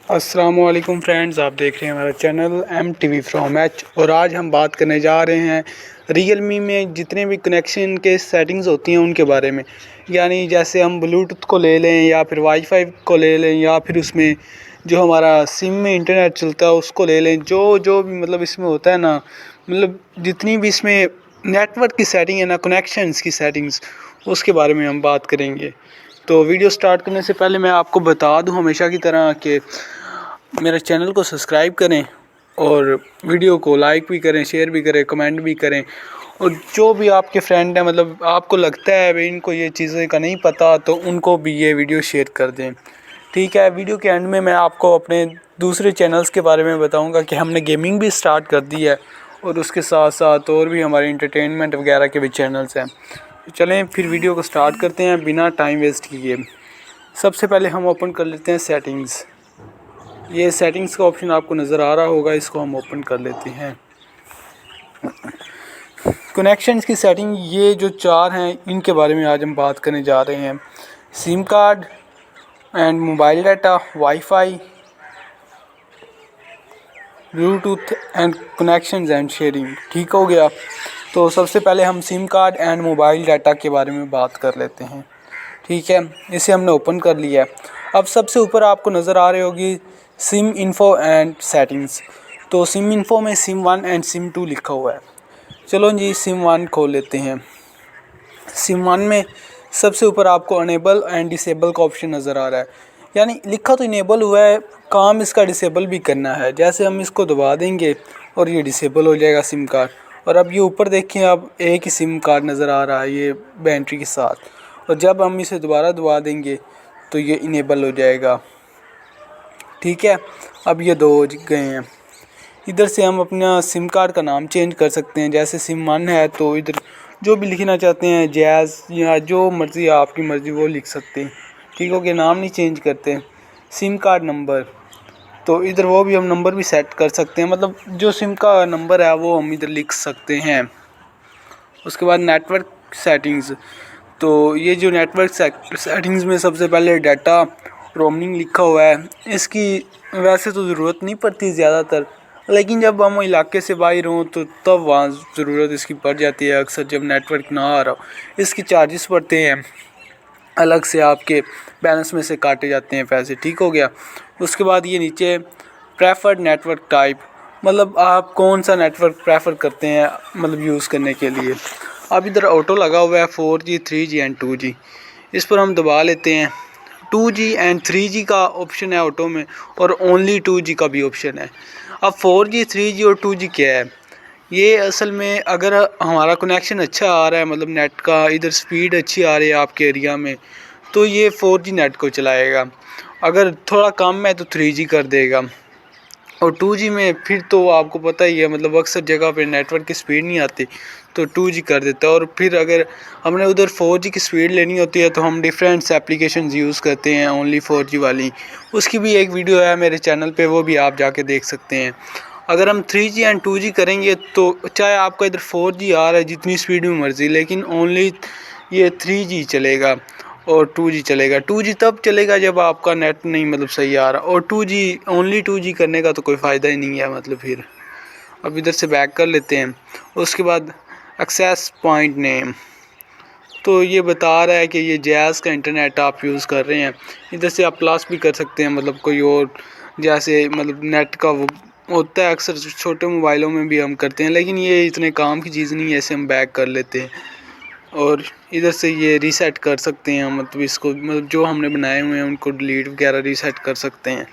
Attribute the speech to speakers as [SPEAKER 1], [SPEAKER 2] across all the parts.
[SPEAKER 1] अस्सलाम वालेकुम फ्रेंड्स, आप देख रहे हैं हमारा channel M T V from H. और आज हम बात करने जा रहे हैं रियलमी में जितने भी कनेक्शन के सेटिंग्स होती हैं उनके बारे में। यानी जैसे हम ब्लूटूथ को ले लें या फिर वाईफाई को ले लें या फिर उसमें जो हमारा सिम में इंटरनेट चलता है उसको ले लें। जो जो भी मतलब इसमें होता है ना, मतलब जितनी भी इसमें नेटवर्क की सेटिंग है ना, कनेक्शंस की सेटिंग्स, उसके बारे में हम बात करेंगे। तो वीडियो स्टार्ट करने से पहले मैं आपको बता दूं हमेशा की तरह कि मेरे चैनल को सब्सक्राइब करें और वीडियो को लाइक भी करें, शेयर भी करें, कमेंट भी करें। और जो भी आपके फ्रेंड हैं, मतलब आपको लगता है भाई इनको ये चीज़ें का नहीं पता, तो उनको भी ये वीडियो शेयर कर दें। ठीक है, वीडियो के एंड में मैं आपको अपने दूसरे चैनल्स के बारे में बताऊंगा कि हमने गेमिंग भी स्टार्ट कर दी है और उसके साथ साथ और भी हमारे इंटरटेनमेंट वगैरह के भी चैनल्स हैं। चलें फिर वीडियो को स्टार्ट करते हैं बिना टाइम वेस्ट किए। सबसे पहले हम ओपन कर लेते हैं सेटिंग्स। ये सेटिंग्स का ऑप्शन आपको नज़र आ रहा होगा, इसको हम ओपन कर लेते हैं। कनेक्शंस की सेटिंग, ये जो चार हैं इनके बारे में आज हम बात करने जा रहे हैं। SIM card and mobile data, wifi, Bluetooth and connections and sharing. ठीक हो गया। तो सबसे पहले हम SIM card and mobile data के बारे में बात कर लेते हैं। ठीक है, इसे हमने ओपन कर लिया है। अब सबसे ऊपर आपको नज़र आ रही होगी सिम इन्फो एंड सेटिंग्स। तो सिम इन्फो में सिम 1 एंड सिम 2 लिखा हुआ है। चलो जी, सिम 1 खोल लेते हैं। सिम 1 में सबसे ऊपर आपको अनेबल एंड डिसेबल का ऑप्शन नज़र आ रहा है। यानी लिखा तो इनेबल हुआ है, काम इसका डिसेबल भी करना है। जैसे हम इसको दबा देंगे और ये डिसेबल हो जाएगा सिम कार्ड। और अब ये ऊपर देखें, अब एक ही सिम कार्ड नज़र आ रहा है ये बैटरी के साथ। और जब हम इसे दोबारा दबा देंगे तो ये इनेबल हो जाएगा। ठीक है, अब ये दो हो गए हैं। इधर से हम अपना सिम कार्ड का नाम चेंज कर सकते हैं। जैसे सिम 1 है तो इधर जो भी लिखना चाहते हैं, जैज़ या जो मर्ज़ी, आपकी मर्ज़ी वो लिख सकते हैं। ठीक हो गया, नाम नहीं चेंज करते। सिम कार्ड नंबर, तो इधर वो भी हम नंबर भी सेट कर सकते हैं, मतलब जो सिम का नंबर है वो हम इधर लिख सकते हैं। उसके बाद नेटवर्क सेटिंग्स, तो ये जो नेटवर्क सेटिंग्स में सबसे पहले डाटा रोमिंग लिखा हुआ है। इसकी वैसे तो ज़रूरत नहीं पड़ती ज़्यादातर, लेकिन जब हम इलाके से बाहर हों तो तब वहाँ ज़रूरत इसकी पड़ जाती है अक्सर, जब नेटवर्क ना आ रहा हो। इसकी चार्जेस पड़ते हैं अलग से, आपके बैलेंस में से काटे जाते हैं पैसे। ठीक हो गया। उसके बाद ये नीचे प्रेफर्ड नेटवर्क टाइप, मतलब आप कौन सा नेटवर्क प्रेफर करते हैं मतलब यूज़ करने के लिए। अब इधर ऑटो लगा हुआ है 4G, 3G एंड 2G। इस पर हम दबा लेते हैं। 2G एंड 3G का ऑप्शन है ऑटो में, और ओनली 2G का भी ऑप्शन है। अब 4G, 3G और 2G क्या है, ये असल में अगर हमारा कनेक्शन अच्छा आ रहा है, मतलब नेट का इधर स्पीड अच्छी आ रही है आपके एरिया में, तो ये 4G नेट को चलाएगा। अगर थोड़ा कम है तो 3G कर देगा। और 2G में फिर तो आपको पता ही है, मतलब अक्सर जगह पे नेटवर्क की स्पीड नहीं आती तो 2G कर देता है। और फिर अगर हमने उधर 4G की स्पीड लेनी होती है तो हम डिफरेंट एप्लीकेशंस यूज़ करते हैं ओनली 4G वाली। उसकी भी एक वीडियो है मेरे चैनल पे, वो भी आप जाके देख सकते हैं। अगर हम 3G एंड 2G करेंगे तो चाहे आपका इधर 4G आ रहा है जितनी स्पीड में मर्ज़ी, लेकिन ओनली ये 3G चलेगा और 2G चलेगा। 2G तब चलेगा जब आपका नेट नहीं मतलब सही आ रहा, और 2G ओनली 2G करने का तो कोई फ़ायदा ही नहीं है मतलब। फिर अब इधर से बैक कर लेते हैं। उसके बाद एक्सेस पॉइंट नेम, तो ये बता रहा है कि ये जैज़ का इंटरनेट आप यूज़ कर रहे हैं। इधर से आप प्लस भी कर सकते हैं, मतलब कोई और जैसे मतलब नेट का वो होता है अक्सर छोटे मोबाइलों में भी हम करते हैं, लेकिन ये इतने काम की चीज़ नहीं है। ऐसे हम बैक कर लेते हैं और इधर से ये रीसेट कर सकते हैं, मतलब इसको मतलब जो हमने बनाए हुए हैं उनको डिलीट वगैरह रीसेट कर सकते हैं।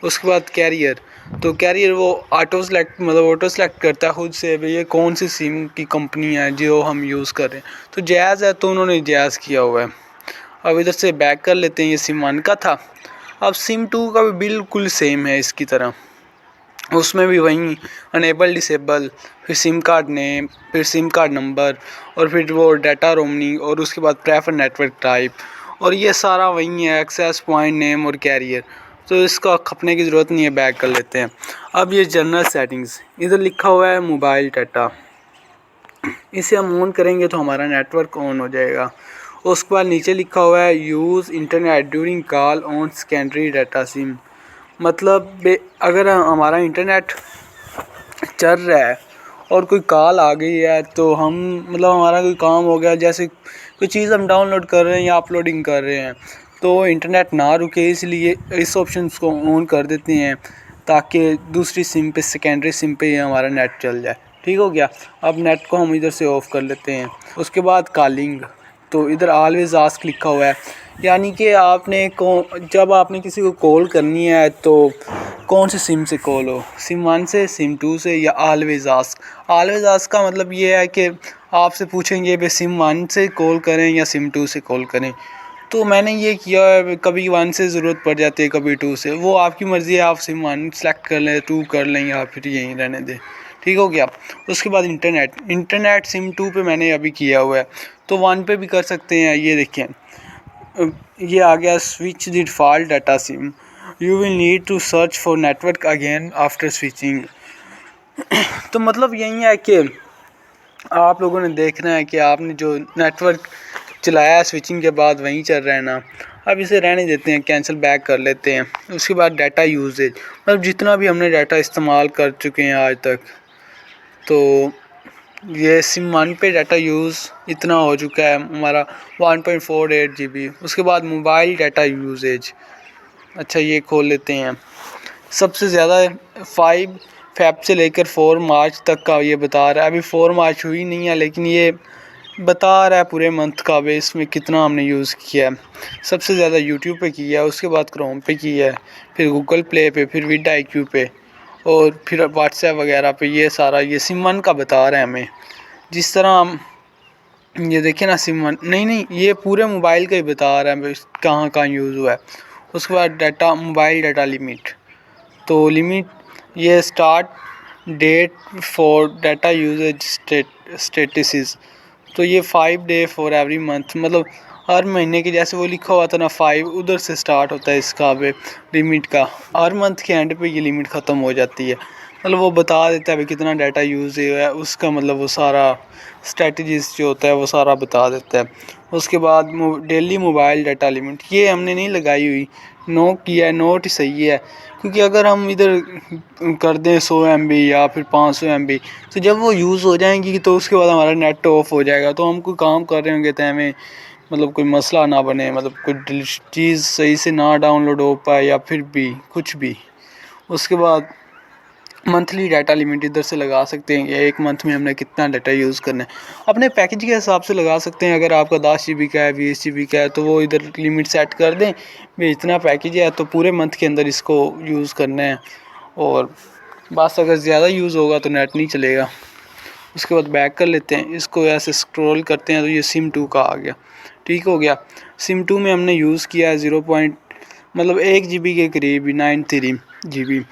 [SPEAKER 1] उसके बाद कैरियर, तो कैरियर वो ऑटो सेलेक्ट, मतलब ऑटो सेलेक्ट करता है खुद से भैया कौन सी सिम की कंपनी है जो हम यूज़ कर रहे हैं। तो जैज़ है तो उन्होंने जैज़ किया हुआ है। अब इधर से बैक कर लेते हैं। ये सिम 1 का था। अब सिम 2 का भी बिल्कुल सेम है इसकी तरह, उसमें भी वही अनेबल डिसेबल, फिर सिम कार्ड नेम, फिर सिम कार्ड नंबर, और फिर वो डाटा रोमिंग, और उसके बाद प्रेफर नेटवर्क टाइप, और ये सारा वही है एक्सेस पॉइंट नेम और कैरियर। तो इसका खपने की ज़रूरत नहीं है, बैक कर लेते हैं। अब ये जनरल सेटिंग्स, इधर लिखा हुआ है मोबाइल डाटा, इसे हम ऑन करेंगे तो हमारा नेटवर्क ऑन हो जाएगा। उसके बाद नीचे लिखा हुआ है use internet during call on secondary data SIM, मतलब अगर हमारा इंटरनेट चल रहा है और कोई कॉल आ गई है तो हम मतलब हमारा कोई काम हो गया, जैसे कोई चीज़ हम डाउनलोड कर रहे हैं या अपलोडिंग कर रहे हैं, तो इंटरनेट ना रुके इसलिए इस ऑप्शन को ऑन कर देते हैं ताकि दूसरी सिम पे, सेकेंडरी सिम पे हमारा नेट चल जाए। ठीक हो गया। अब नेट को हम इधर से ऑफ़ कर लेते हैं। उसके बाद कॉलिंग, तो इधर ऑलवेज़ आस्क लिखा हुआ है, यानी कि जब आपने किसी को कॉल करनी है तो कौन सी सिम से कॉल हो, सिम 1 से, सिम 2 से या ऑलवेज़ आस्क। ऑलवेज़ आस्क का मतलब ये है कि आपसे पूछेंगे भाई सिम 1 से कॉल करें या सिम 2 से कॉल करें। तो मैंने ये किया है, कभी 1 से ज़रूरत पड़ जाती है, कभी 2 से, वो आपकी मर्ज़ी है, आप सिम 1 सेलेक्ट कर लें, 2 कर लें या फिर यहीं रहने दें। ठीक हो गया। उसके बाद इंटरनेट सिम 2 पे मैंने अभी किया हुआ है, तो 1 पे भी कर सकते हैं। ये देखें, ये आ गया switch the default data SIM, you will need to search for network again after switching. तो मतलब यही है कि आप लोगों ने देखना है कि आपने जो नेटवर्क चलाया है स्विचिंग के बाद वहीं चल रहा है ना। अब इसे रहने देते हैं, कैंसिल बैक कर लेते हैं। उसके बाद डाटा यूजेज, मतलब जितना भी हमने डाटा इस्तेमाल कर चुके हैं आज तक, तो ये सिम 1 पे डाटा यूज़ इतना हो चुका है हमारा 1.48 GB। उसके बाद मोबाइल डाटा यूजेज, अच्छा ये खोल लेते हैं। सबसे ज़्यादा 5 फ़रवरी से लेकर 4 मार्च तक का ये बता रहा है। अभी 4 मार्च हुई नहीं है, लेकिन ये बता रहा है पूरे मंथ का बेस में कितना हमने यूज़ किया है। सबसे ज़्यादा यूट्यूब पे किया है, उसके बाद क्रोम पे किया है, फिर गूगल प्ले पे, फिर vidIQ पे और फिर व्हाट्सएप वगैरह पे। ये सारा ये सिम 1 का बता रहा है हमें। जिस तरह हम ये देखें ना, सिम 1 नहीं ये पूरे मोबाइल का ही बता रहा है कहाँ कहाँ यूज़ हुआ है। उसके बाद डाटा, मोबाइल डाटा लिमिट, तो लिमिट ये start date for data usage statistics, तो ये 5 डे फॉर एवरी मंथ, मतलब हर महीने के, जैसे वो लिखा हुआ था ना 5, उधर से स्टार्ट होता है इसका लिमिट का। हर मंथ के एंड पे ये लिमिट ख़त्म हो जाती है। मतलब वो बता देता है भाई कितना डाटा यूज़ हुआ है, उसका मतलब वो सारा स्ट्रेटजीज जो होता है वो सारा बता देता है। उसके बाद डेली मोबाइल डाटा लिमिट, ये हमने नहीं लगाई हुई, नो किया है, नोट सही है, क्योंकि अगर हम इधर कर दें 100 MB या फिर 500 MB, तो जब वो यूज़ हो जाएंगी तो उसके बाद हमारा नेट ऑफ हो जाएगा। तो हम कोई काम कर रहे होंगे तो हमें मतलब कोई मसला ना बने, मतलब कोई चीज़ सही से ना डाउनलोड हो पाए या फिर भी कुछ भी। उसके बाद मंथली डाटा लिमिट इधर से लगा सकते हैं कि एक मंथ में हमने कितना डाटा यूज़ करना है। अपने पैकेज के हिसाब से लगा सकते हैं। अगर आपका 10 GB का है, 20 GB का है, तो वो इधर लिमिट सेट कर दें भाई इतना पैकेज है तो पूरे मंथ के अंदर इसको यूज़ करना है। और बस अगर ज़्यादा यूज़ होगा तो नेट नहीं चलेगा। उसके बाद बैक कर लेते हैं, इसको ऐसे स्क्रॉल करते हैं तो ये सिम 2 का आ गया। ठीक हो गया। सिम 2 में हमने यूज़ किया है 1 GB के करीब 93 GB।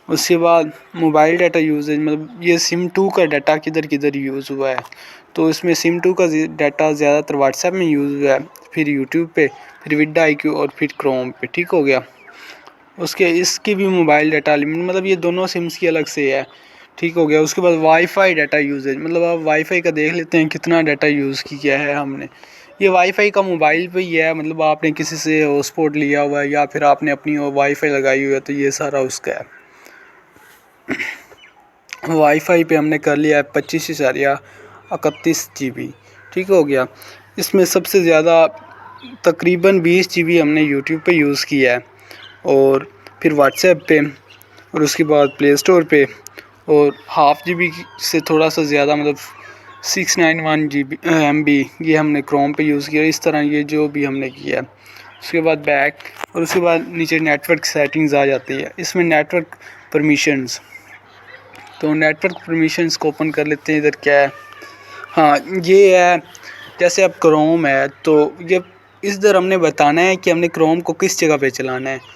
[SPEAKER 1] उसके बाद मोबाइल डाटा यूजेज, मतलब ये सिम 2 का डाटा किधर किधर यूज़ हुआ है, तो इसमें सिम 2 का डाटा ज़्यादातर व्हाट्सएप में यूज़ हुआ है, फिर यूट्यूब पे, फिर vidIQ और फिर क्रोम पे। ठीक हो गया। इसकी भी मोबाइल डाटा लिमिट, मतलब ये दोनों सिम्स की अलग से है। ठीक हो गया। उसके बाद वाईफाई डाटा यूजेज, मतलब आप वाईफाई का देख लेते हैं कितना डाटा यूज़ किया है हमने। ये वाईफाई का मोबाइल पे ही है, मतलब आपने किसी से हॉटस्पॉट लिया हुआ है या फिर आपने अपनी वाईफाई लगाई हुई है, तो ये सारा उसका है। वाईफाई पे हमने कर लिया है 25.31 GB। ठीक हो गया। इसमें सबसे ज़्यादा तकरीबन 20 GB हमने यूट्यूब पे यूज़ किया है, और फिर व्हाट्सएप पे, और उसके बाद प्ले स्टोर पे, और ½ GB से थोड़ा सा ज़्यादा, मतलब 691 MB ये हमने क्रोम पे यूज़ किया। इस तरह ये जो भी हमने किया है। उसके बाद बैक, और उसके बाद नीचे नेटवर्क सेटिंग्स आ जाती है। इसमें नेटवर्क परमिशंस, तो नेटवर्क परमिशंस को ओपन कर लेते हैं। इधर क्या है, हाँ ये है, जैसे अब क्रोम है तो ये इधर हमने बताना है कि हमने क्रोम को किस जगह पे चलाना है।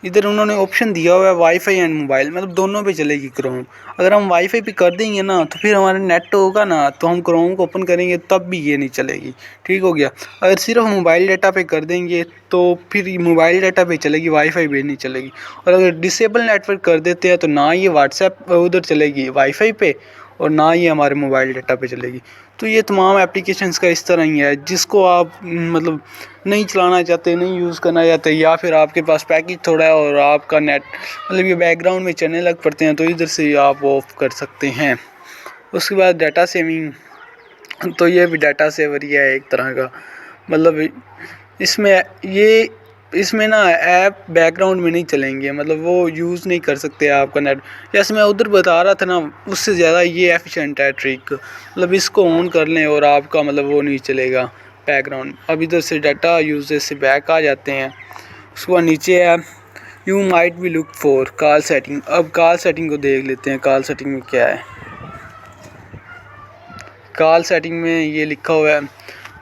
[SPEAKER 1] इधर उन्होंने ऑप्शन दिया हुआ है वाईफाई एंड मोबाइल, मतलब दोनों पे चलेगी क्रोम। अगर हम वाईफाई पे कर देंगे ना तो फिर हमारा नेट होगा ना, तो हम क्रोम को ओपन करेंगे तब भी ये नहीं चलेगी। ठीक हो गया। अगर सिर्फ मोबाइल डाटा पे कर देंगे तो फिर मोबाइल डाटा पे चलेगी, वाईफाई पे नहीं चलेगी। और अगर डिसेबल नेटवर्क कर देते हैं तो ना ये व्हाट्सएप उधर चलेगी वाईफाई पे, और ना ही हमारे मोबाइल डाटा पे चलेगी। तो ये तमाम एप्लीकेशंस का इस तरह ही है, जिसको आप मतलब नहीं चलाना चाहते, नहीं यूज़ करना चाहते, या फिर आपके पास पैकेज थोड़ा है और आपका नेट मतलब ये बैकग्राउंड में चलने लग पड़ते हैं, तो इधर से आप ऑफ कर सकते हैं। उसके बाद डाटा सेविंग, तो ये भी डाटा सेवर ही है एक तरह का, मतलब इसमें ना ऐप बैकग्राउंड में नहीं चलेंगे, मतलब वो यूज़ नहीं कर सकते आपका नेट। जैसे मैं उधर बता रहा था ना, उससे ज़्यादा ये एफिशिएंट है ट्रिक, मतलब इसको ऑन कर लें और आपका मतलब वो नहीं चलेगा बैकग्राउंड। अब इधर से डाटा यूजेज से बैक आ जाते हैं। उसके बाद नीचे है you might be look for call setting. अब कॉल सेटिंग को देख लेते हैं, कॉल सेटिंग में क्या है। कॉल सेटिंग में ये लिखा हुआ है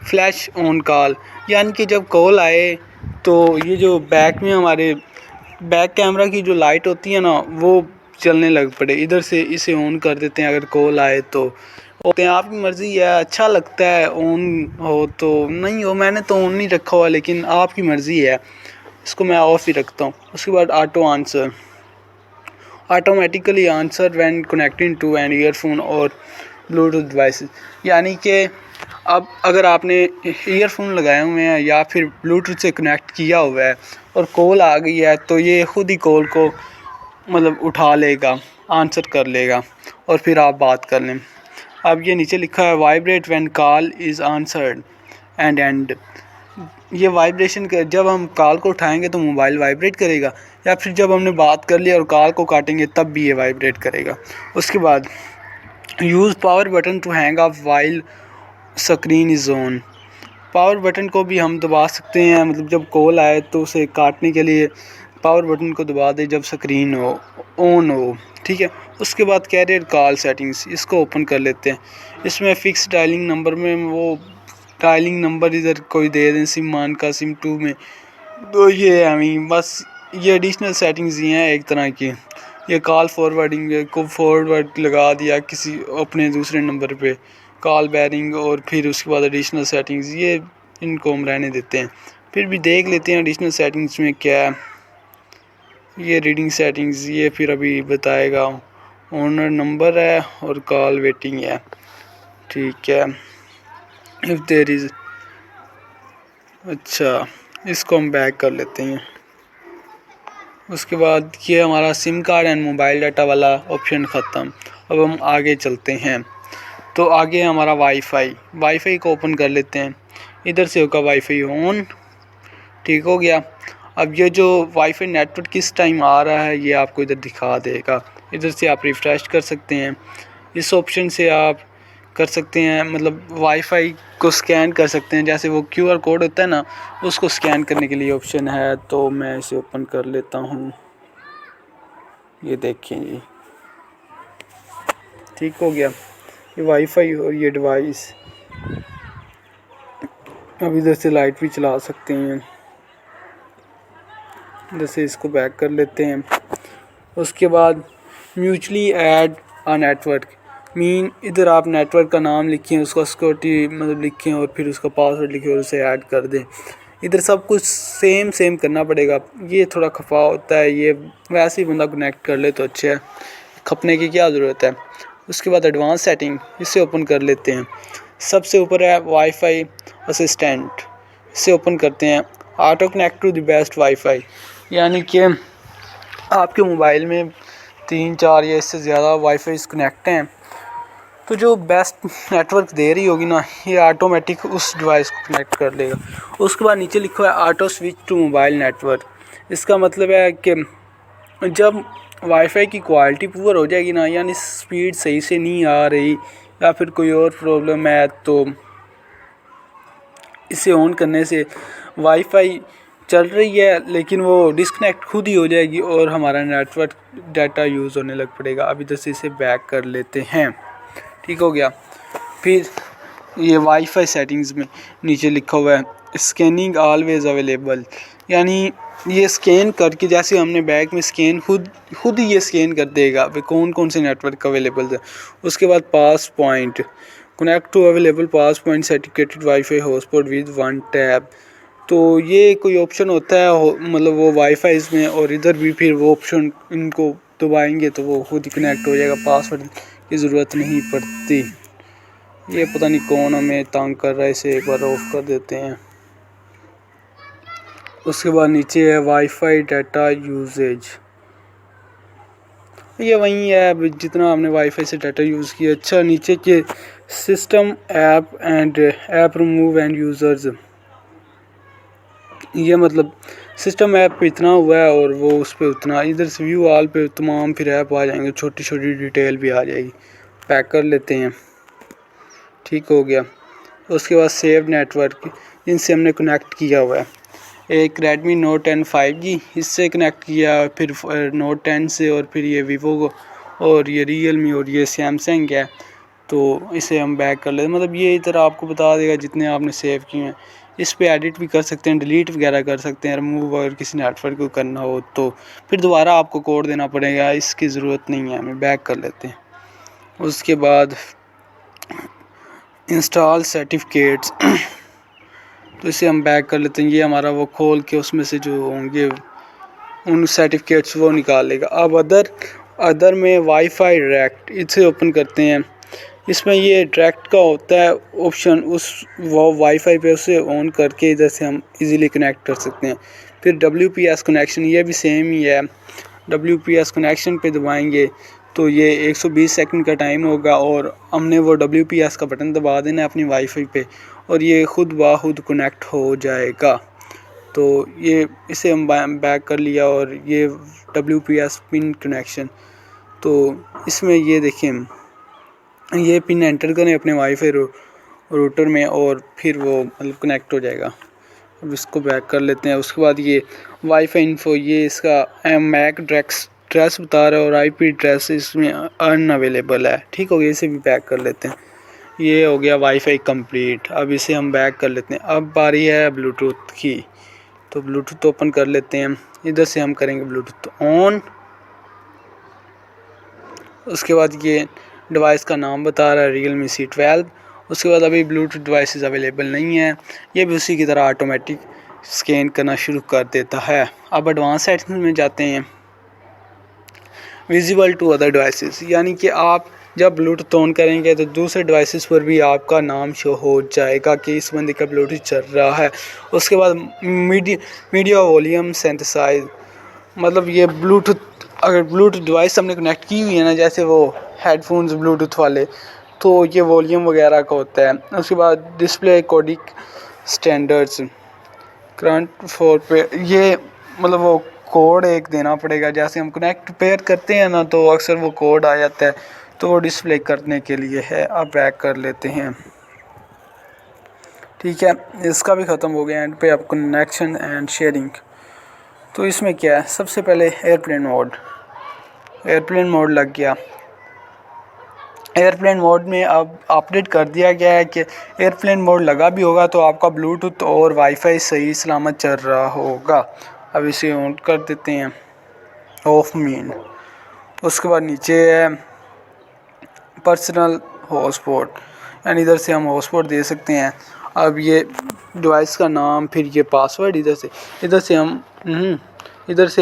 [SPEAKER 1] फ्लैश ऑन कॉल, यानी कि जब कॉल आए तो ये जो बैक में हमारे बैक कैमरा की जो लाइट होती है ना, वो चलने लग पड़े। इधर से इसे ऑन कर देते हैं अगर कॉल आए तो। होते हैं, आपकी मर्ज़ी है, अच्छा लगता है ऑन हो तो नहीं हो, मैंने तो ऑन नहीं रखा हुआ, लेकिन आपकी मर्ज़ी है, इसको मैं ऑफ ही रखता हूँ। उसके बाद auto answer, automatically answer when connecting to an earphone और ब्लूटूथ डिवाइसेस, यानी कि अब अगर आपने ईयरफोन लगाए हुए हैं या फिर ब्लूटूथ से कनेक्ट किया हुआ है और कॉल आ गई है, तो ये ख़ुद ही कॉल को मतलब उठा लेगा, आंसर कर लेगा और फिर आप बात कर लें। अब ये नीचे लिखा है vibrate when call is answered and ये वाइब्रेशन कर, जब हम कॉल को उठाएंगे तो मोबाइल वाइब्रेट करेगा, या फिर जब हमने बात कर लिया और कॉल को काटेंगे तब भी ये वाइब्रेट करेगा। उसके बाद use power button to hang up while screen is on. Power button को भी हम दबा सकते हैं, मतलब जब कॉल आए तो उसे काटने के लिए पावर बटन को दबा दें जब स्क्रीन हो ऑन हो, ठीक है। उसके बाद कैरियर कॉल सेटिंग्स, इसको ओपन कर लेते हैं। इसमें फ़िक्स डायलिंग नंबर में वो डायलिंग नंबर इधर कोई दे दें, सिम 1 का सिम 2 में, तो ये हमें बस ये एडिशनल सेटिंग्स ही हैं एक तरह की। ये कॉल फॉरवर्डिंग को फॉरवर्ड लगा दिया किसी अपने दूसरे नंबर पे, कॉल बैरिंग, और फिर उसके बाद एडिशनल सेटिंग्स, ये इनको हम रहने देते हैं। फिर भी देख लेते हैं एडिशनल सेटिंग्स में क्या है। ये रीडिंग सेटिंग्स, ये फिर अभी बताएगा। ओनर नंबर है और कॉल वेटिंग है, ठीक है। इफ़ देयर इज़, अच्छा इसको हम बैक कर लेते हैं। उसके बाद ये हमारा SIM card and mobile data वाला ऑप्शन ख़त्म। अब हम आगे चलते हैं, तो आगे हमारा वाईफाई को ओपन कर लेते हैं। इधर से होगा वाईफाई ऑन, ठीक हो गया। अब ये जो वाईफाई नेटवर्क किस टाइम आ रहा है ये आपको इधर दिखा देगा। इधर से आप रिफ़्रेश कर सकते हैं, इस ऑप्शन से आप कर सकते हैं, मतलब वाईफाई को स्कैन कर सकते हैं। जैसे वो QR कोड होता है ना, उसको स्कैन करने के लिए ऑप्शन है, तो मैं इसे ओपन कर लेता हूँ। ये देखिए जी, ठीक हो गया ये वाईफाई और ये डिवाइस। अब इधर से लाइट भी चला सकते हैं। इधर से इसको बैक कर लेते हैं। उसके बाद mutually add a network, mean इधर आप नेटवर्क का नाम लिखें, उसका सिक्योरिटी मतलब लिखें और फिर उसका पासवर्ड लिखें और उसे ऐड कर दें। इधर सब कुछ सेम करना पड़ेगा, ये थोड़ा खफा होता है, ये वैसे ही बंदा कनेक्ट कर ले तो अच्छा है, खपने की क्या ज़रूरत है। उसके बाद एडवांस सेटिंग, इसे ओपन कर लेते हैं। सबसे ऊपर है वाईफाई असिस्टेंट, इसे ओपन करते हैं। Auto connect to the best wifi, यानी कि आपके मोबाइल में 3-4 या इससे ज़्यादा वाईफाई कनेक्ट हैं, तो जो बेस्ट नेटवर्क दे रही होगी ना, ये ऑटोमेटिक उस डिवाइस को कनेक्ट कर लेगा। उसके बाद नीचे लिखा है auto switch to mobile network. इसका मतलब है कि जब वाईफाई की क्वालिटी पुअर हो जाएगी ना, यानी स्पीड सही से नहीं आ रही या फिर कोई और प्रॉब्लम है, तो इसे ऑन करने से वाईफाई चल रही है लेकिन वो डिस्कनेक्ट खुद ही हो जाएगी और हमारा नेटवर्क डाटा यूज़ होने लग पड़ेगा। अब इधर से इसे बैक कर लेते हैं, ठीक हो गया। फिर ये वाईफाई सेटिंग्स में नीचे लिखा हुआ है स्कैनिंग ऑलवेज अवेलेबल, यानी ये स्कैन करके, जैसे हमने बैग में स्कैन खुद ही ये स्कैन कर देगा वे कौन से नेटवर्क अवेलेबल है। उसके बाद pass point connect to available pass point certificated wifi hotspot with 1 tab, तो ये कोई ऑप्शन होता है मतलब वो वाईफाई में, और इधर भी फिर वो ऑप्शन इनको दबाएंगे तो वो खुद ही कनेक्ट हो जाएगा पासवर्ड की ज़रूरत नहीं पड़ती। ये पता नहीं कौन हमें तंग कर रहा है, इसे एक बार ऑफ कर देते हैं। उसके बाद नीचे है वाईफाई डाटा यूजेज, ये वही है अब जितना आपने वाईफाई से डाटा यूज़ किया। अच्छा, नीचे के system app and app remove end users, ये मतलब सिस्टम ऐप पे इतना हुआ है और वो उस पर उतना। इधर से व्यू ऑल पे तमाम फिर ऐप आ जाएंगे, छोटी छोटी डिटेल भी आ जाएगी। पैक कर लेते हैं, ठीक हो गया। उसके बाद सेव नेटवर्क, जिनसे हमने कनेक्ट किया हुआ है। एक रेडमी नोट 10 5G इससे कनेक्ट किया, फिर नोट 10 से, और फिर ये वीवो को, और ये रियलमी, और ये सैमसंग है। तो इसे हम बैक कर लेते, मतलब ये इधर आपको बता देगा जितने आपने सेव किए हैं। इस पे एडिट भी कर सकते हैं, डिलीट वगैरह कर सकते हैं, रिमूव अगर किसी नेटवर्क को करना हो तो फिर दोबारा आपको कोड देना पड़ेगा, इसकी ज़रूरत नहीं है, हमें बैक कर लेते हैं। उसके बाद इंस्टॉल सर्टिफिकेट्स, तो इसे हम बैक कर लेते हैं। ये हमारा वो खोल के उसमें से जो होंगे उन सर्टिफिकेट्स वो निकाल लेगा। अब अदर में वाईफाई डायरेक्ट, इसे ओपन करते हैं। इसमें ये डायरेक्ट का होता है ऑप्शन, उस वो वाईफाई पे उसे ऑन करके इधर से हम इजीली कनेक्ट कर सकते हैं। फिर WPS कनेक्शन, ये भी सेम ही है। WPS कनेक्शन पे दबाएंगे तो ये 120 सेकंड का टाइम होगा, और हमने वो WPS का बटन दबा देना है अपनी वाईफाई पे, और ये खुद ब खुद कनेक्ट हो जाएगा। तो ये इसे हम बैक कर लिया, और ये WPS पिन कनेक्शन, तो इसमें ये देखें, ये पिन एंटर करें अपने वाईफाई रूटर में, और फिर वो मतलब कनेक्ट हो जाएगा। अब इसको बैक कर लेते हैं। उसके बाद ये वाईफाई इन्फो, ये इसका मैक ड्रेस बता रहा है, और IP एड्रेस इसमें अनअवेलेबल है, ठीक हो गया। इसे भी बैक कर लेते हैं। ये हो गया वाईफाई कंप्लीट। अब इसे हम बैक कर लेते हैं। अब बारी है ब्लूटूथ की, तो ब्लूटूथ ओपन कर लेते हैं। इधर से हम करेंगे ब्लूटूथ ऑन। उसके बाद ये डिवाइस का नाम बता रहा है Realme C12। उसके बाद अभी ब्लूटूथ डिवाइसेस अवेलेबल नहीं है, ये भी उसी की तरह ऑटोमेटिक स्कैन करना शुरू कर देता है। अब एडवांस सेटिंग्स में जाते हैं। विजिबल टू अदर डिवाइसेस, यानी कि आप जब ब्लूटूथ ऑन करेंगे तो दूसरे डिवाइसेस पर भी आपका नाम शो हो जाएगा कि इस बंदे का ब्लूटूथ चल रहा है। उसके बाद मीडिया वॉल्यूम सिंथेसाइज, मतलब ये ब्लूटूथ, अगर ब्लूटूथ डिवाइस हमने कनेक्ट की हुई है ना, जैसे वो हेडफोन्स ब्लूटूथ वाले, तो ये वॉल्यूम वगैरह का होता है। उसके बाद डिस्प्ले कोडिक स्टैंडर्ड्स करंट 4 पे, ये मतलब वो कोड एक देना पड़ेगा। जैसे हम कनेक्ट पेयर करते हैं ना, तो अक्सर वो कोड आ जाता है, तो वो डिस्प्ले करने के लिए है। अब बैक कर लेते हैं, ठीक है। इसका भी ख़त्म हो गया एंड पे। अब कनेक्शन एंड शेयरिंग, तो इसमें क्या है, सबसे पहले एयरप्लेन मोड लग गया। एयरप्लेन मोड में अब अपडेट कर दिया गया है कि एयरप्लेन मोड लगा भी होगा तो आपका ब्लूटूथ और वाईफाई सही सलामत चल रहा होगा। अब इसे ऑन कर देते हैं, ऑफ मीन। उसके बाद नीचे है पर्सनल हॉटस्पॉट, यानी इधर से हम हॉटस्पॉट दे सकते हैं। अब ये डिवाइस का नाम, फिर ये पासवर्ड, इधर से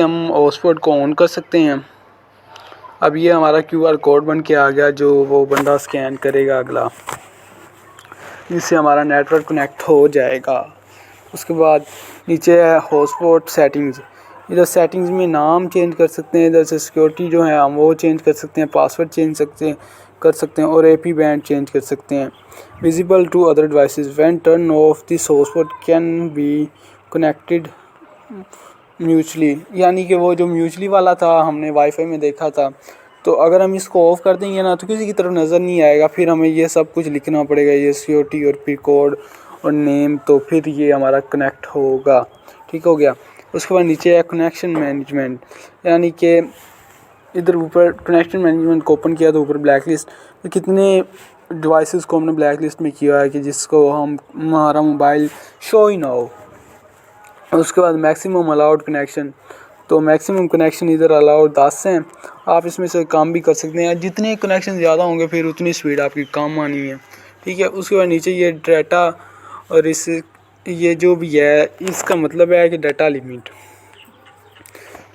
[SPEAKER 1] हम हॉटस्पॉट को ऑन कर सकते हैं। अब ये हमारा QR कोड बन के आ गया, जो वो बंदा स्कैन करेगा अगला, इससे हमारा नेटवर्क कनेक्ट हो जाएगा। उसके बाद नीचे है हॉटस्पॉट सेटिंग्स, इधर सेटिंग्स में नाम चेंज कर सकते हैं, इधर से सिक्योरिटी जो है हम वो चेंज कर सकते हैं, पासवर्ड चेंज कर सकते हैं, और AP बैंड चेंज कर सकते हैं। Visible to other devices when turn off this hotspot can be connected mutually, यानी कि वो जो म्यूचुअली वाला था हमने वाईफाई में देखा था, तो अगर हम इसको ऑफ़ कर देंगे ना तो किसी की तरफ नज़र नहीं आएगा, फिर हमें ये सब कुछ लिखना पड़ेगा, ये सिक्योरिटी और फिर कोड और नेम, तो फिर ये हमारा कनेक्ट होगा, ठीक हो गया। उसके बाद नीचे है कनेक्शन मैनेजमेंट, यानी कि इधर ऊपर कनेक्शन मैनेजमेंट को ओपन किया तो ऊपर ब्लैक लिस्ट, तो कितने डिवाइसेस को हमने ब्लैक लिस्ट में किया है कि जिसको हमारा मोबाइल शो ही ना हो। उसके बाद मैक्सिमम अलाउड कनेक्शन, तो मैक्सिमम कनेक्शन इधर अलाउड 10 हैं, आप इसमें से काम भी कर सकते हैं। जितने कनेक्शन ज़्यादा होंगे फिर उतनी स्पीड आपकी कम आनी है, ठीक है। उसके बाद नीचे ये डाटा, और ये जो भी है इसका मतलब है कि डाटा लिमिट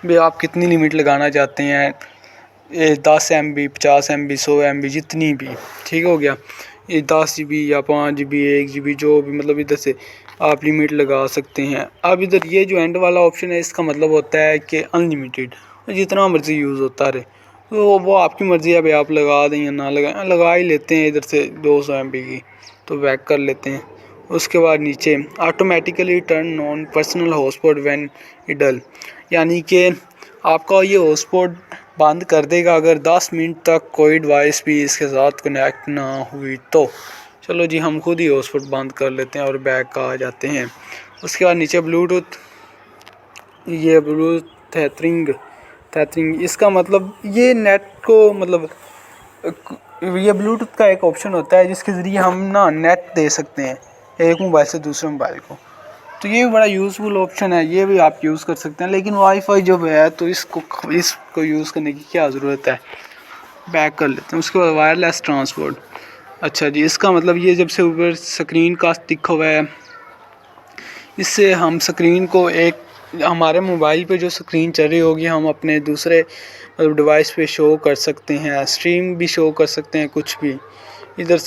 [SPEAKER 1] भी आप कितनी लिमिट लगाना चाहते हैं, 10 MB 50 MB 100 MB जितनी भी, ठीक हो गया। ये 10 GB या 5 GB 1 GB जो भी, मतलब इधर से आप लिमिट लगा सकते हैं। अब इधर ये जो एंड वाला ऑप्शन है, इसका मतलब होता है कि अनलिमिटेड, जितना मर्ज़ी यूज़ होता रहे। तो वो आपकी मर्ज़ी है भाई, आप लगा दें या ना लगाएं। लगा ही लेते हैं इधर से 200 MB की, तो बैक कर लेते हैं। उसके बाद नीचे automatically turn on personal hotspot when idle, यानी कि आपका ये हॉटस्पॉट बंद कर देगा अगर 10 मिनट तक कोई डिवाइस भी इसके साथ कनेक्ट ना हुई तो। चलो जी, हम खुद ही हॉटस्पॉट बंद कर लेते हैं और बैक आ जाते हैं। उसके बाद नीचे ब्लूटूथ, ये ब्लूटूथ थैथरिंग, इसका मतलब ये नेट को, मतलब ये ब्लूटूथ का एक ऑप्शन होता है जिसके ज़रिए हम ना नेट दे सकते हैं एक मोबाइल से दूसरे मोबाइल को। तो ये भी बड़ा यूज़फुल ऑप्शन है, ये भी आप यूज़ कर सकते हैं। लेकिन वाईफाई जो है तो इसको यूज़ करने की क्या ज़रूरत है, बैक कर लेते हैं। उसके बाद वायरलेस ट्रांसपोर्ट, अच्छा जी, इसका मतलब ये जब से ऊपर स्क्रीन का दिखा हुआ है, इससे हम स्क्रीन को एक हमारे मोबाइल पे जो स्क्रीन चल रही होगी हम अपने दूसरे मतलब डिवाइस पे शो कर सकते हैं, स्ट्रीम भी शो कर सकते हैं, कुछ भी इधर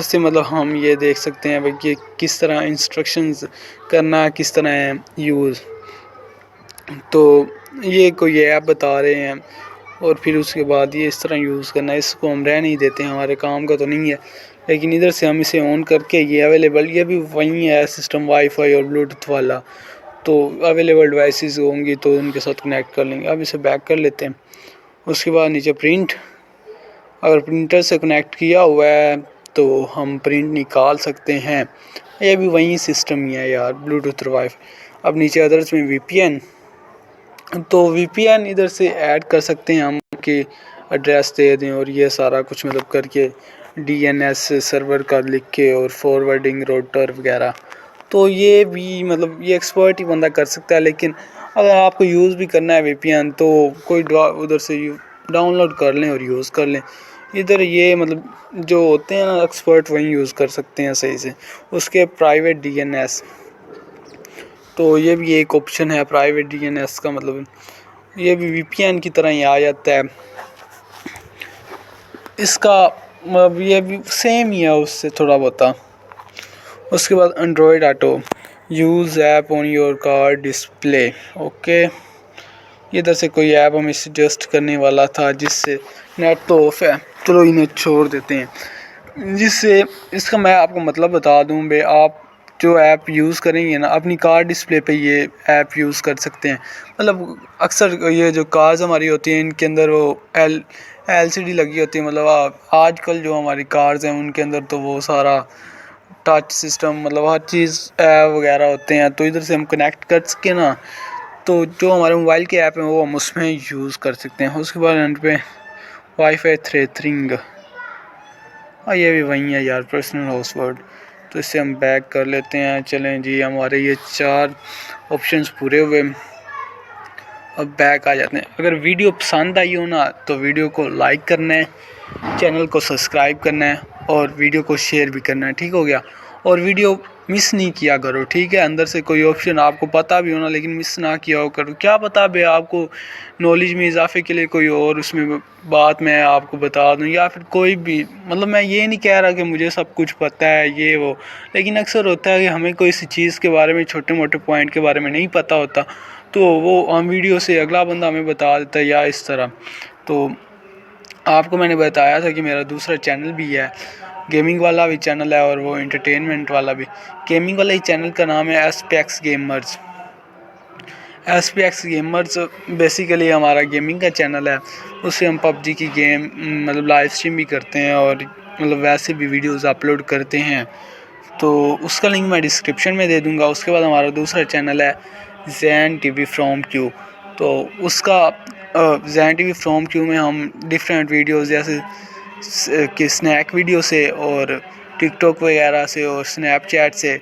[SPEAKER 1] से मतलब हम ये देख सकते हैं भाई कि किस तरह इंस्ट्रक्शंस करना, किस तरह है यूज़। तो ये कोई ऐप बता रहे हैं और फिर उसके बाद ये इस तरह यूज़ करना है। इसको हम रह नहीं देते हैं, हमारे काम का तो नहीं है, लेकिन इधर से हम इसे ऑन करके ये अवेलेबल, ये भी वही है सिस्टम वाईफाई और ब्लूटूथ वाला, तो अवेलेबल डिवाइसेस होंगी तो उनके साथ कनेक्ट कर लेंगे। अब इसे बैक कर लेते हैं। उसके बाद नीचे प्रिंट, अगर प्रिंटर से कनेक्ट किया हुआ है तो हम प्रिंट निकाल सकते हैं, ये भी वही सिस्टम ही है यार, ब्लूटूथ और वाईफाई। अब नीचे अदर्स में VPN, तो VPN इधर से ऐड कर सकते हैं हम कि एड्रेस दे दें और ये सारा कुछ मतलब करके DNS सर्वर का लिख के और फॉरवर्डिंग राउटर वगैरह। तो ये भी मतलब ये एक्सपर्ट ही बंदा कर सकता है, लेकिन अगर आपको यूज़ भी करना है VPN तो कोई उधर से डाउनलोड कर लें और यूज़ कर लें। इधर ये मतलब जो होते हैं ना एक्सपर्ट, वही यूज़ कर सकते हैं सही से। उसके प्राइवेट DNS, तो ये भी एक ऑप्शन है प्राइवेट DNS का, मतलब ये भी VPN की तरह ही आ जाता है। इसका मतलब ये भी सेम ही है उससे थोड़ा बहुत। उसके बाद Android auto, use app on your car display, okay. इधर से कोई ऐप हमें सजेस्ट करने वाला था जिससे नेट तो ऑफ है, चलो इन्हें छोड़ देते हैं। जिससे इसका मैं आपको मतलब बता दूं बे, आप जो ऐप यूज़ करेंगे ना अपनी कार डिस्प्ले पे ये ऐप यूज़ कर सकते हैं। मतलब अक्सर ये जो कार्स हमारी होती हैं इनके अंदर वो LCD लगी होती है, मतलब आजकल जो हमारी कार्स हैं उनके अंदर तो वो सारा टच सिस्टम, मतलब हर चीज़ ऐप वगैरह होते हैं। तो इधर से हम कनेक्ट कर सके ना, तो जो हमारे मोबाइल के ऐप हैं वो हम उसमें यूज़ कर सकते हैं। उसके बाद एंड पे वाईफाई थ्रेटरिंग, ये भी वही है यार, पर्सनल हॉटस्पॉट। तो इससे हम बैक कर लेते हैं। चलें जी, हमारे ये 4 ऑप्शंस पूरे हुए, अब बैक आ जाते हैं। अगर वीडियो पसंद आई हो ना तो वीडियो को लाइक करना है, चैनल को सब्सक्राइब करना है और वीडियो को शेयर भी करना है, ठीक हो गया। और वीडियो मिस नहीं किया करो, ठीक है। अंदर से कोई ऑप्शन आपको पता भी होना लेकिन मिस ना किया हो करो, क्या पता भे आपको नॉलेज में इजाफे के लिए कोई और उसमें बात मैं आपको बता दूं, या फिर कोई भी, मतलब मैं ये नहीं कह रहा कि मुझे सब कुछ पता है ये वो, लेकिन अक्सर होता है कि हमें कोई सी चीज़ के बारे में, छोटे मोटे पॉइंट के बारे में नहीं पता होता, तो वो हम वीडियो से अगला बंदा हमें बता देता है या इस तरह। तो आपको मैंने बताया था कि मेरा दूसरा चैनल भी है, गेमिंग वाला भी चैनल है और वो एंटरटेनमेंट वाला भी। गेमिंग वाला ही चैनल का नाम है SPX gamers. SPX gamers basically हमारा गेमिंग का चैनल है, उससे हम PUBG की गेम मतलब लाइव स्ट्रीम भी करते हैं और मतलब वैसे भी वीडियोस अपलोड करते हैं, तो उसका लिंक मैं डिस्क्रिप्शन में दे दूंगा। उसके बाद हमारा दूसरा चैनल है Zen TV from Q, तो उसका Zen TV from Q में हम डिफरेंट वीडियोस जैसे कि स्नैक वीडियो से और टिकटॉक वगैरह से और स्नैपचैट से,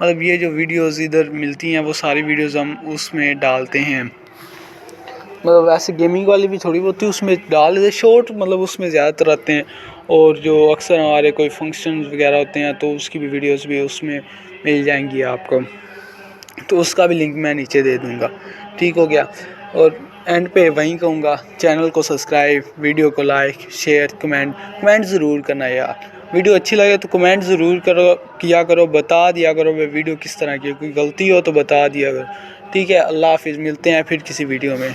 [SPEAKER 1] मतलब ये जो वीडियोस इधर मिलती हैं वो सारी वीडियोस हम उसमें डालते हैं। मतलब वैसे गेमिंग वाली भी थोड़ी बहुत उसमें डाल देते शॉर्ट, मतलब उसमें ज़्यादातर आते हैं, और जो अक्सर हमारे कोई फंक्शन वगैरह होते हैं तो उसकी भी वीडियोस भी उसमें मिल जाएंगी आपको, तो उसका भी लिंक मैं नीचे दे दूँगा, ठीक हो गया। और एंड पे वहीं कहूँगा, चैनल को सब्सक्राइब, वीडियो को लाइक, शेयर, कमेंट ज़रूर करना यार। वीडियो अच्छी लगे तो कमेंट ज़रूर किया करो, बता दिया करो वे वीडियो किस तरह की, कोई गलती हो तो बता दिया करो। ठीक है, अल्लाह हाफिज़, मिलते हैं फिर किसी वीडियो में।